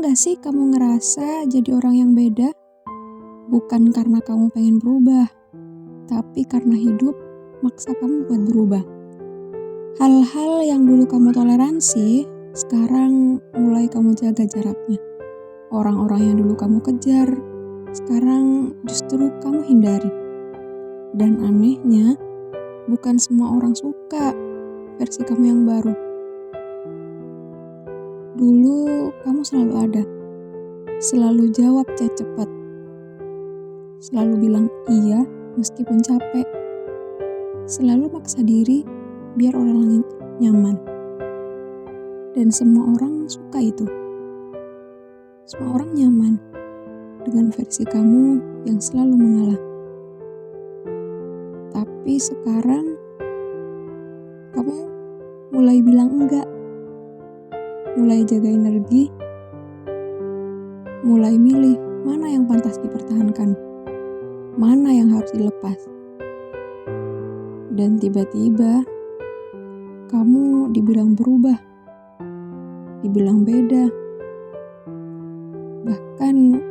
gak sih kamu ngerasa jadi orang yang beda? Bukan karena kamu pengen berubah, tapi karena hidup maksa kamu buat berubah. Hal-hal yang dulu kamu toleransi, sekarang mulai kamu jaga jaraknya. Orang-orang yang dulu kamu kejar, sekarang justru kamu hindari. Dan anehnya, bukan semua orang suka versi kamu yang baru. Dulu kamu selalu ada, selalu jawab chat cepat, selalu bilang iya meskipun capek, selalu maksa diri biar orang lain nyaman. Dan semua orang suka itu. Semua orang nyaman dengan versi kamu yang selalu mengalah. Tapi sekarang kamu mulai bilang enggak, mulai jaga energi, mulai milih mana yang pantas dipertahankan, mana yang harus dilepas. Dan tiba-tiba kamu dibilang berubah, dibilang beda, bahkan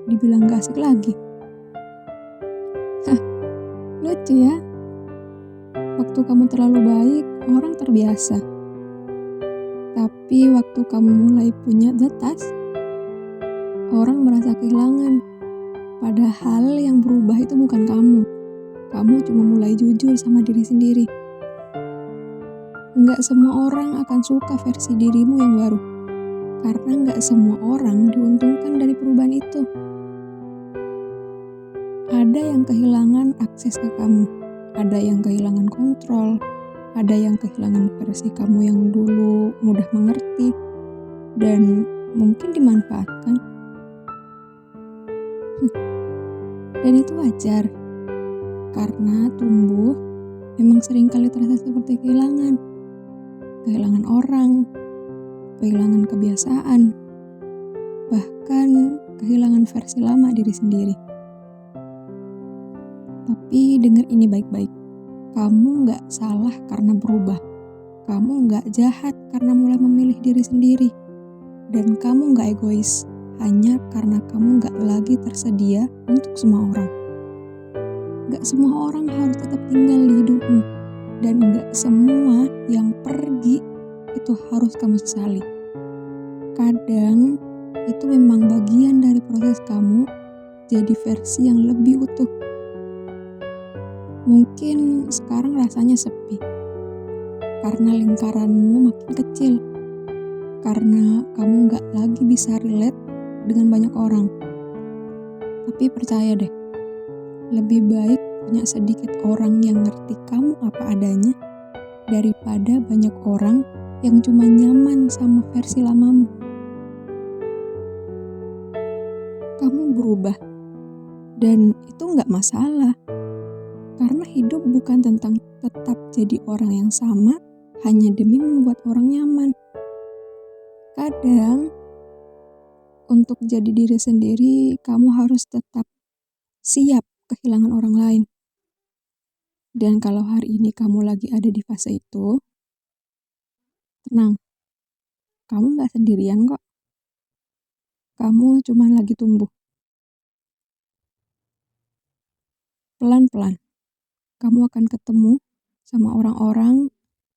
dibilang gak asik lagi. Lucu ya, waktu kamu terlalu baik, orang terbiasa. Tapi waktu kamu mulai punya batas, orang merasa kehilangan. Padahal yang berubah itu bukan kamu. Kamu cuma mulai jujur sama diri sendiri. Nggak semua orang akan suka versi dirimu yang baru. Karena nggak semua orang diuntungkan dari perubahan itu. Ada yang kehilangan akses ke kamu. Ada yang kehilangan kontrol. Ada yang kehilangan versi kamu yang dulu mudah mengerti. Dan mungkin dimanfaatkan. Dan itu wajar. Karena tumbuh memang seringkali terasa seperti kehilangan. Kehilangan orang, kehilangan kebiasaan, bahkan kehilangan versi lama diri sendiri. Tapi dengar ini baik-baik. Kamu gak salah karena berubah. Kamu gak jahat karena mulai memilih diri sendiri. Dan kamu gak egois hanya karena kamu gak lagi tersedia untuk semua orang. Gak semua orang harus tetap tinggal di hidupmu. Dan gak semua yang pergi itu harus kamu sesali. Kadang itu memang bagian dari proses kamu jadi versi yang lebih utuh. Mungkin sekarang rasanya sepi. Karena lingkaranmu makin kecil. Karena kamu gak lagi bisa relate dengan banyak orang. Tapi percaya deh, lebih baik punya sedikit orang yang ngerti kamu apa adanya daripada banyak orang yang cuma nyaman sama versi lamamu. Kamu berubah, dan itu gak masalah. Karena hidup bukan tentang tetap jadi orang yang sama hanya demi membuat orang nyaman. Kadang, untuk jadi diri sendiri, kamu harus tetap siap kehilangan orang lain. Dan kalau hari ini kamu lagi ada di fase itu, tenang, kamu gak sendirian kok. Kamu cuma lagi tumbuh. Pelan-pelan, kamu akan ketemu sama orang-orang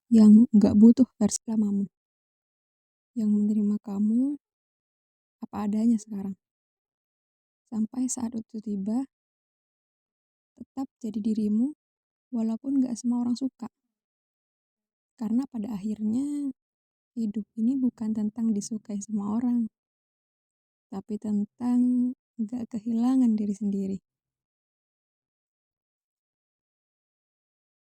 yang gak butuh versi lamamu. Yang menerima kamu apa adanya sekarang. Sampai saat itu tiba, tetap jadi dirimu walaupun gak semua orang suka. Karena pada akhirnya, hidup ini bukan tentang disukai semua orang. Tapi tentang gak kehilangan diri sendiri.